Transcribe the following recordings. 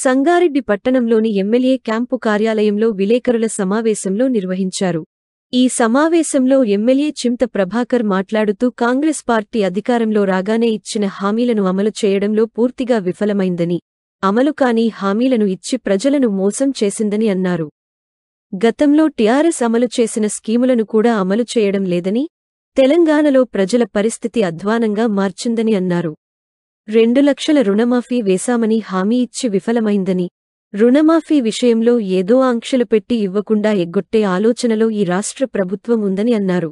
సంగారెడ్డి పట్టణంలోని MLA camp కార్యాలయంలో విలేకరుల సమావేశంలో నిర్వహించారు. ఈ సమావేశంలో ఎమ్మెల్యే చింత ప్రభాకర్ మాట్లాడుతూ కాంగ్రెస్ పార్టీ అధికారంలో రాగానే ఇచ్చిన హామీలను అమలు చేయడంలో పూర్తిగా విఫలమైందని, అమలు కాని హామీలను ఇచ్చి ప్రజలను మోసం చేసిందని అన్నారు. గతంలో టీఆర్ఎస్ అమలు చేసిన స్కీములను కూడా అమలు చేయడం లేదని, తెలంగాణలో ప్రజల పరిస్థితి అధ్వానంగా మార్చిందని అన్నారు. 2 లక్షల రుణమాఫీ వేశామని హామీ ఇచ్చి విఫలమైందని, రుణమాఫీ విషయంలో ఏదో ఆంక్షలు పెట్టి ఇవ్వకుండా ఎగ్గొట్టే ఆలోచనలో ఈ రాష్ట్ర ప్రభుత్వం ఉందని అన్నారు.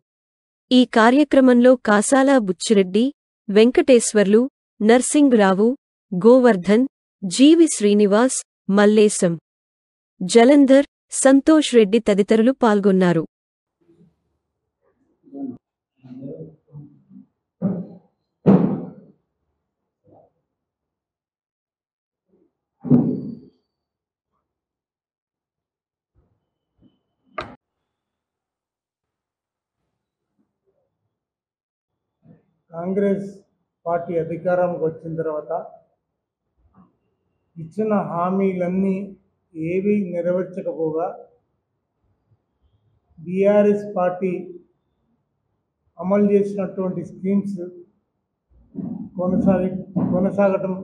ఈ కార్యక్రమంలో కాసాల బుచ్చిరెడ్డి, వెంకటేశ్వర్లు, నర్సింగ్ రావు, గోవర్ధన్, జీవి శ్రీనివాస్, మల్లేశం, జలంధర్, సంతోష్ రెడ్డి తదితరులు పాల్గొన్నారు. కాంగ్రెస్ పార్టీ అధికారంకి వచ్చిన తర్వాత ఇచ్చిన హామీలన్నీ ఏవీ నెరవేర్చకపోగా బీఆర్ఎస్ పార్టీ అమలు చేసినటువంటి స్కీమ్స్ కొనసాగించడం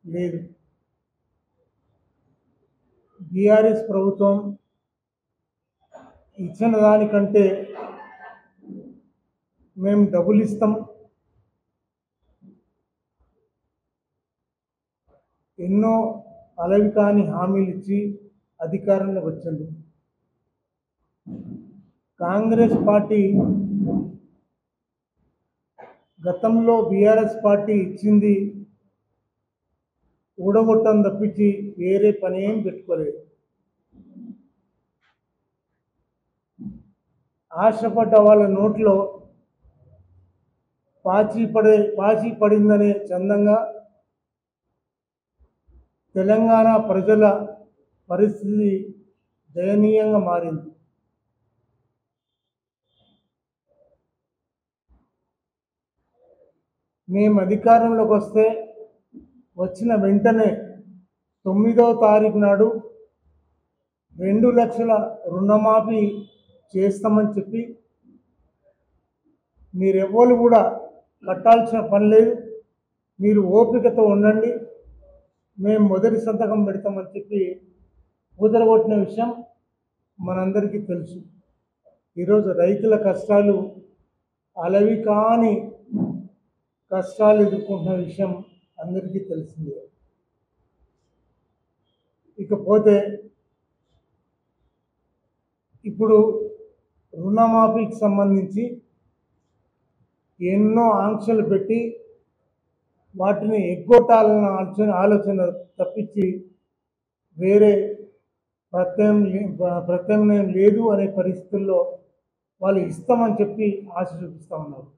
లేదు. బీఆర్ఎస్ ప్రభుత్వం ఇచ్చిన దానికంటే మేము డబ్బులు ఇస్తాం, ఎన్నో అలవి కాని హామీలు ఇచ్చి అధికారంలోకి వచ్చింది. కాంగ్రెస్ పార్టీ గతంలో బీఆర్ఎస్ పార్టీ ఇచ్చింది ఊడగొట్టం తప్పించి వేరే పని ఏం పెట్టుకోలేదు. ఆశపడ్డ వాళ్ళ నోట్లో పాచి పడిందనే చందంగా తెలంగాణ ప్రజల పరిస్థితి దయనీయంగా మారింది. మేము అధికారంలోకి వస్తే వచ్చిన వెంటనే 9వ తారీఖు నాడు 2 లక్షల రుణమాఫీ చేస్తామని చెప్పి, మీరెవ్వరు కూడా కట్టాల్సిన పని లేదు, మీరు ఓపికతో ఉండండి, మేము మొదటి సంతకం పెడతామని చెప్పి కుదరగొట్టిన విషయం మనందరికీ తెలుసు. ఈరోజు రైతుల కష్టాలు అలవి కాని కష్టాలు ఎదుర్కొంటున్న విషయం అందరికీ తెలిసిందే. ఇకపోతే ఇప్పుడు రుణమాఫీకి సంబంధించి ఎన్నో ఆంక్షలు పెట్టి వాటిని ఎగ్గొట్టాలన్న ఆలోచన తప్పించి వేరే ప్రత్యామ్నాయం లేదు అనే పరిస్థితుల్లో వాళ్ళు ఇస్తామని చెప్పి ఆశ చూపిస్తూ ఉన్నారు.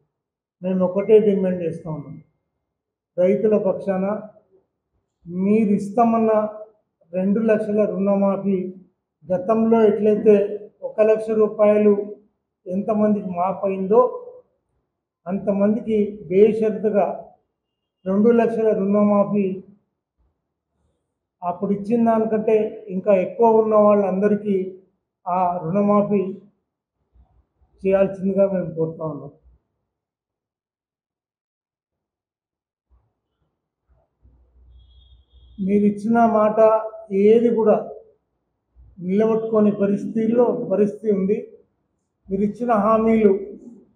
మేము ఒకటే డిమాండ్ చేస్తూ ఉన్నాం, రైతుల పక్షాన మీరు ఇస్తామన్న 2 లక్షల రుణమాఫీ గతంలో ఎట్లయితే 1 లక్ష రూపాయలు ఎంతమందికి మాపైందో అంతమందికి బేషరతుగా 2 లక్షల రుణమాఫీ అప్పుడు ఇచ్చిన దానికంటే ఇంకా ఎక్కువ ఉన్న వాళ్ళందరికీ ఆ రుణమాఫీ చేయాల్సిందిగా మేము కోరుతా ఉన్నాం. మీరు ఇచ్చిన మాట ఏది కూడా నిలబెట్టుకోని పరిస్థితి ఉంది. మీరు ఇచ్చిన హామీలు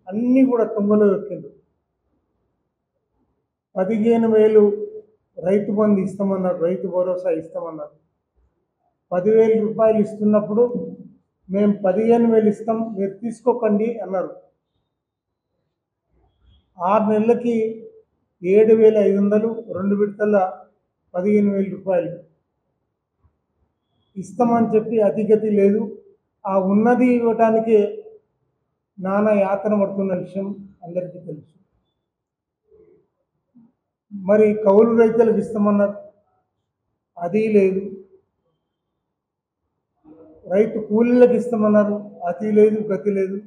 అన్నీ కూడా తుంగలో దొక్కింది. 15,000 రైతు బంధు ఇస్తామన్నారు, రైతు భరోసా ఇస్తామన్నారు. 10,000 రూపాయలు ఇస్తున్నప్పుడు మేము 15,000 ఇస్తాం, మీరు తీసుకోకండి అన్నారు. 6 నెలలకి 7,500, 2 విడతల 15,000 రూపాయలు ఇస్తామని చెప్పి అతిగతి లేదు. ఆ ఉన్నది ఇవ్వటానికి నానా యాతన పడుతున్న విషయం అందరికీ తెలుసు. మరి కౌలు రైతులకు ఇస్తామన్నారు, అది లేదు. రైతు కూలీలకు ఇస్తామన్నారు, అది లేదు, గతి లేదు.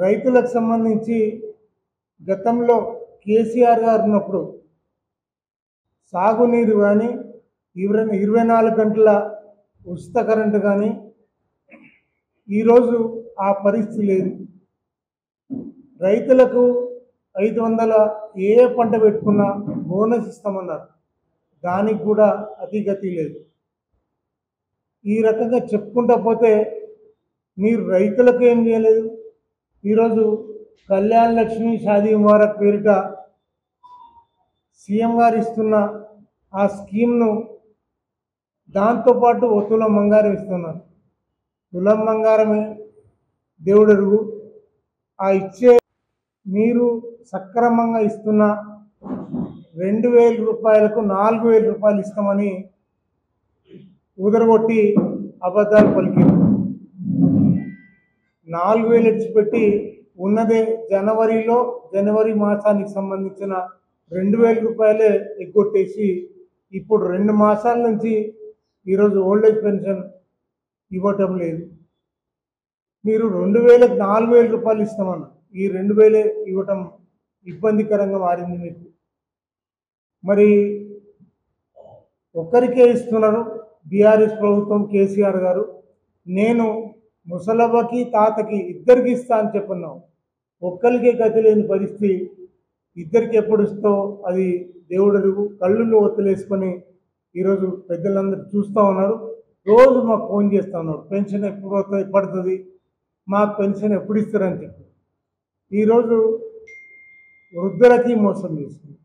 రైతులకు సంబంధించి గతంలో కేసీఆర్ గారు ఉన్నప్పుడు సాగునీరు కానీ 24 గంటల ఉచిత కరెంటు కానీ ఈరోజు ఆ పరిస్థితి లేదు. రైతులకు 500 ఏ పంట పెట్టుకున్నా బోనస్ ఇస్తామన్నారు, దానికి కూడా అతిగతి లేదు. ఈ రకంగా చెప్పుకుంటా పోతే మీరు రైతులకు ఏం చేయలేదు. ఈరోజు కళ్యాణ్ లక్ష్మి షాదీ ముబారక్ పేరిట సీఎం గారు ఇస్తున్న ఆ స్కీమ్ను దాంతోపాటు ఓ తులం బంగారం ఇస్తున్నారు. తులం బంగారమే దేవుడెరుగు. ఆ ఇచ్చే మీరు సక్రమంగా ఇస్తున్న 2000 రూపాయలకు 4000 రూపాయలు ఇస్తామని ఉదరగొట్టి అబద్ధాలు పలికారు. 4000 ఇచ్చిపెట్టి ఉన్నదే జనవరి మాసానికి సంబంధించిన 2000 రూపాయలే ఎగ్గొట్టేసి ఇప్పుడు 2 మాసాల నుంచి ఈరోజు ఓల్డేజ్ పెన్షన్ ఇవ్వటం లేదు. మీరు 2000కి 4000 రూపాయలు ఇస్తామన్న ఈ 2000 ఇవ్వటం ఇబ్బందికరంగా మారింది మీకు. మరి ఒక్కరికే ఇస్తున్నారు బీఆర్ఎస్ ప్రభుత్వం, కేసీఆర్ గారు. నేను ముసలవ్వకి తాతకి ఇద్దరికి ఇస్తా అని చెప్పున్నావు. ఒక్కరికే గతి లేని పరిస్థితి. ఇద్దరికి ఎప్పుడు ఇస్తావు అది దేవుడెరుగు. కళ్ళులో ఒత్తులేసుకొని ఈరోజు పెద్దలందరూ చూస్తూ ఉన్నారు. రోజు మాకు ఫోన్ చేస్తూ ఉన్నారు, పెన్షన్ ఎప్పుడు పడుతుంది, మాకు పెన్షన్ ఎప్పుడు ఇస్తారని చెప్పి. ఈరోజు వృద్ధులకి మోసం చేస్తుంది.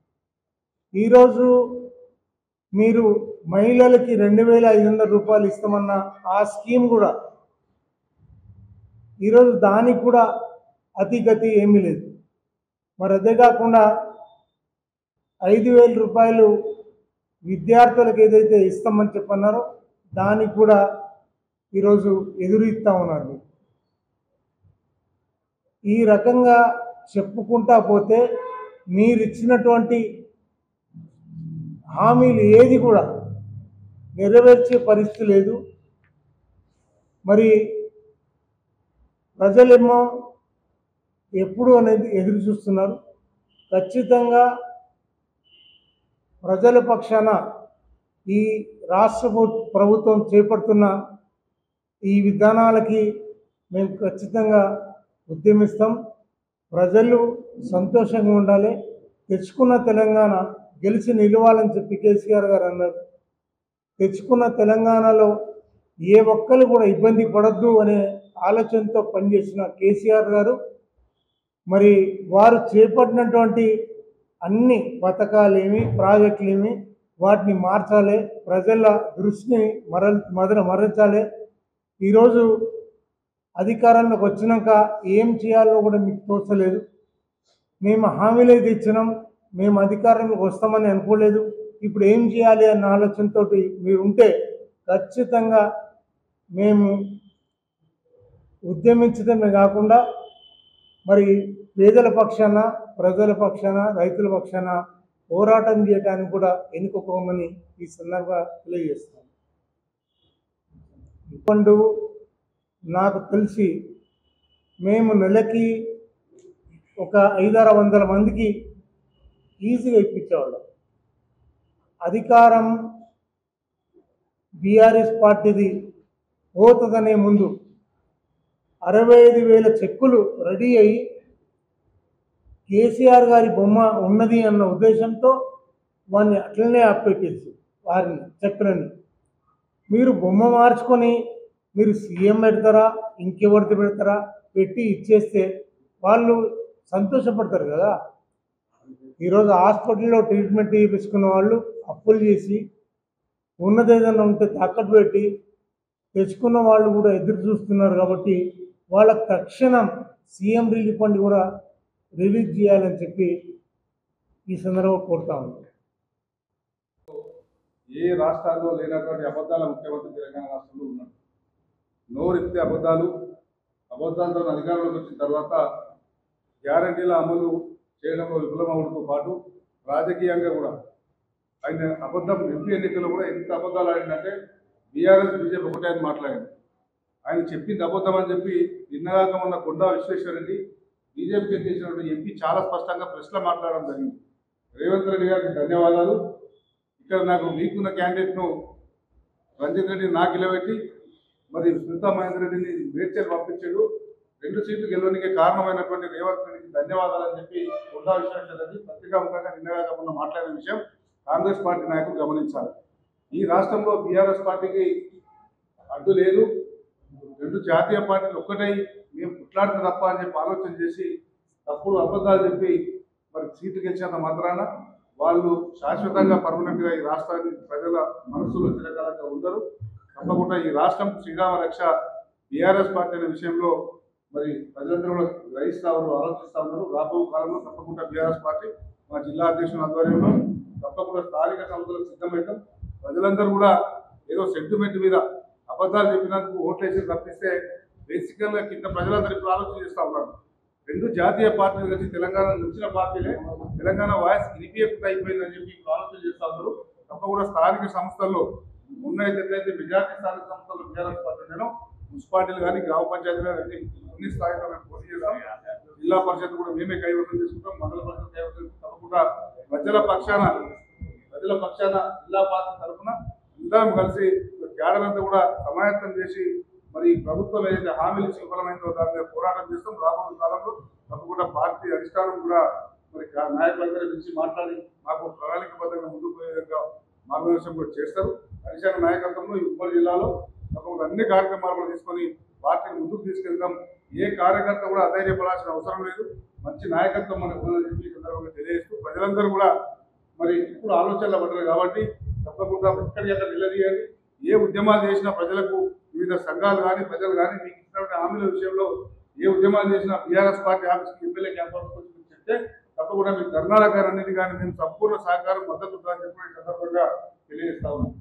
ఈరోజు మీరు మహిళలకి 2500 రూపాయలు ఇస్తామన్న ఆ స్కీమ్ కూడా ఈరోజు దానికి కూడా అతిగతి ఏమీ లేదు. మరి అదే కాకుండా 5000 రూపాయలు విద్యార్థులకు ఏదైతే ఇస్తామని చెప్పన్నారో దానికి కూడా ఈరోజు ఎదురు ఇస్తూ ఉన్నారు. ఈ రకంగా చెప్పుకుంటా పోతే మీరు ఇచ్చినటువంటి హామీలు ఏది కూడా నెరవేర్చే పరిస్థితి లేదు. మరి ప్రజలేమో ఎప్పుడు అనేది ఎదురు చూస్తున్నారు. ఖచ్చితంగా ప్రజల పక్షాన ఈ రాష్ట్ర ప్రభుత్వం చేపడుతున్న ఈ విధానాలకి మేము ఖచ్చితంగా ఉద్యమిస్తాం. ప్రజలు సంతోషంగా ఉండాలి. తెచ్చుకున్న తెలంగాణ గెలిచి నిలవాలని చెప్పి కేసీఆర్ గారు అన్నారు. తెచ్చుకున్న తెలంగాణలో ఏ ఒక్కరు కూడా ఇబ్బంది పడద్దు అనే ఆలోచనతో పనిచేసిన కేసీఆర్ గారు మరి వారు చేపట్టినటువంటి అన్ని పథకాలేమి ప్రాజెక్టులేమి వాటిని మార్చాలి, ప్రజల దృష్టిని మరల్చాలి. ఈరోజు అధికారంలోకి వచ్చినాక ఏం చేయాలో కూడా మీకు తోచలేదు. మేము హామీలు అయితే ఇచ్చినాం, మేము అధికారంలోకి వస్తామని అనుకోలేదు. ఇప్పుడు ఏం చేయాలి అన్న ఆలోచనతో మీరు ఉంటే ఖచ్చితంగా మేము ఉద్యమించడమే కాకుండా మరి పేదల పక్షాన, ప్రజల పక్షాన, రైతుల పక్షాన పోరాటం చేయడానికి కూడా ఎన్నుకోమని ఈ సందర్భంగా తెలియజేస్తాను. ఇప్పుడు నాకు తెలిసి మేము నెలకి ఒక 500-600 మందికి ఈజీగా ఇప్పించేవాళ్ళం. అధికారం బీఆర్ఎస్ పార్టీది పోతుందనే ముందు 65,000 చెక్కులు రెడీ అయ్యి కేసీఆర్ గారి బొమ్మ ఉన్నది అన్న ఉద్దేశంతో వారిని అట్లనే అప్పెట్టేసి వారిని చెక్కులని మీరు బొమ్మ మార్చుకొని మీరు సీఎం పెడతారా ఇంకెవరితో పెడతారా పెట్టి ఇచ్చేస్తే వాళ్ళు సంతోషపడతారు కదా. ఈరోజు హాస్పిటల్లో ట్రీట్మెంట్ చేయించుకున్న వాళ్ళు అప్పులు చేసి ఉన్నది ఏదైనా ఉంటే తాకట్టు పెట్టి తెచ్చుకున్న వాళ్ళు కూడా ఎదురు చూస్తున్నారు. కాబట్టి వాళ్ళకు తక్షణం సీఎం రిలీఫ్ ఫండ్ కూడా రిలీజ్ చేయాలని చెప్పి ఈ సందర్భంగా కోరుతా ఉన్నాం. ఏ రాష్ట్రాల్లో లేనటువంటి అబద్ధాల ముఖ్యమంత్రి తెలంగాణ రాష్ట్రంలో ఉన్నాడు. నోరెత్తే అబద్ధాలతో అధికారంలోకి వచ్చిన తర్వాత గ్యారంటీల అమలు చేయడంలో విఫలమవడంతో పాటు రాజకీయంగా కూడా ఆయన అబద్ధం ఎంపీ ఎన్నికల్లో కూడా ఎంత అబద్ధాలు ఆడిందంటే బీఆర్ఎస్ బీజేపీ ఒకటే అని మాట్లాడింది. ఆయన చెప్పింది అబద్ధం అని చెప్పి నిన్నగాక ఉన్న కొండా విశ్వేశ్వరరెడ్డి బీజేపీకి చేసినటువంటి ఎంపీ చాలా స్పష్టంగా ప్రెస్లో మాట్లాడడం జరిగింది. రేవంత్ రెడ్డి గారికి ధన్యవాదాలు. ఇక్కడ నాకు వీకున్న క్యాండిడేట్ను రంజిత్ రెడ్డిని నాకు నిలబెట్టి మరి స్మితా మహేందర్ రెడ్డిని మేడ్చల్ పంపించాడు. 2 సీట్లు గెలవడానికి కారణమైనటువంటి రేవంత్ రెడ్డికి ధన్యవాదాలు అని చెప్పి కొండా విశ్వేశ్వరరెడ్డి పత్రికాముఖంగా నిన్నగాకుండా మాట్లాడిన విషయం కాంగ్రెస్ పార్టీ నాయకులు గమనించాలి. ఈ రాష్ట్రంలో బీఆర్ఎస్ పార్టీకి అడ్డు లేదు. 2 జాతీయ పార్టీలు ఒక్కటై మేము పుట్లాడితే తప్ప అని చెప్పి ఆలోచన చేసి తప్పుడు అబద్ధాలు చెప్పి మరి సీట్లు గెలిచినంత మాత్రాన వాళ్ళు శాశ్వతంగా పర్మనెంట్గా ఈ రాష్ట్రాన్ని ప్రజల మనసులో చిరకాలంగా ఉండరు. తప్పకుండా ఈ రాష్ట్రం శ్రీరామ రక్ష బీఆర్ఎస్ పార్టీ అనే విషయంలో మరి ప్రజలందరూ కూడా గ్రహిస్తూ ఉన్నారు, ఆలోచిస్తూ ఉన్నారు. రాబో కాలంలో తప్పకుండా బీఆర్ఎస్ పార్టీ మా జిల్లా అధ్యక్షుల ఆధ్వర్యంలో తప్పకుండా స్థానిక సంస్థలకు సిద్ధమవుతాం. ప్రజలందరూ కూడా ఏదో సెంటిమెంట్ మీద అబద్ధాలు చెప్పినందుకు ఓట్లు వేసి తప్పిస్తే బేసికల్గా కింద ప్రజలందరూ ఇప్పుడు ఆలోచన చేస్తూ ఉన్నారు. 2 జాతీయ పార్టీలు కలిసి తెలంగాణ వచ్చిన పార్టీలే తెలంగాణ వాయిస్ వినిపించకుండా అయిపోయిందని చెప్పి ఇప్పుడు ఆలోచన చేస్తూ ఉన్నారు. తప్పకుండా స్థానిక సంస్థల్లో ఉన్నట్లయితే మెజార్టీ స్థానిక సంస్థల్లో బీఆర్ఎస్ పార్టీ నేను మున్సిపాలిటీలు కానీ గ్రామ పంచాయతీలు కానీ అన్ని స్థాయిలో మేము పోటీ చేస్తాం. జిల్లా పరిషత్ కూడా మేమే కైవసం చేసుకుంటాం, మండల పరిషత్ కైవసం చేసుకుంటాం. తప్పకుండా ప్రజల పక్షాన జిల్లా పార్టీ తరఫున అందరం కలిసి క్యాడర్ అంతా కూడా సమాయత్తం చేసి మరి ప్రభుత్వం ఏదైతే హామీలు ఇచ్చి విఫలమైందో దాని మీద పోరాటం చేస్తాం. రాబోయే కాలంలో తప్పకుండా పార్టీ అధిష్టానం కూడా మరి నాయకులందరూ పిలిచి మాట్లాడి మాకు ప్రణాళికబద్ధంగా ముందుకు పోయే విధంగా మార్గదర్శనం కూడా చేస్తారు. అధిష్టాన నాయకత్వంలో ఈ ఉమ్మడి జిల్లాలో తప్పకుండా అన్ని కార్యక్రమాలు కూడా తీసుకొని పార్టీని ముందుకు తీసుకెళ్తాం. ఏ కార్యకర్త కూడా అధైర్యపడాల్సిన అవసరం లేదు. మంచి నాయకత్వం మనకు ఉందని చెప్పి ఈ సందర్భంగా తెలియజేస్తూ ప్రజలందరూ కూడా మరి ఇప్పుడు ఆలోచనలు పడ్డారు కాబట్టి తప్పకుండా ఎక్కడికక్కడ నిలదీయండి. ఏ ఉద్యమాలు చేసినా ప్రజలకు వివిధ సంఘాలు కానీ ప్రజలు కానీ మీకు ఇచ్చినటువంటి హామీల విషయంలో ఏ ఉద్యమాలు చేసినా బీఆర్ఎస్ పార్టీ ఆఫీస్కి ఎమ్మెల్యే క్యాంపస్ చెప్తే తప్పకుండా మీ ధర్నాల గారు అన్నిటి కానీ మేము సంపూర్ణ సహకారం మద్దతు ఉందని చెప్పి ఈ సందర్భంగా తెలియజేస్తా ఉన్నాం.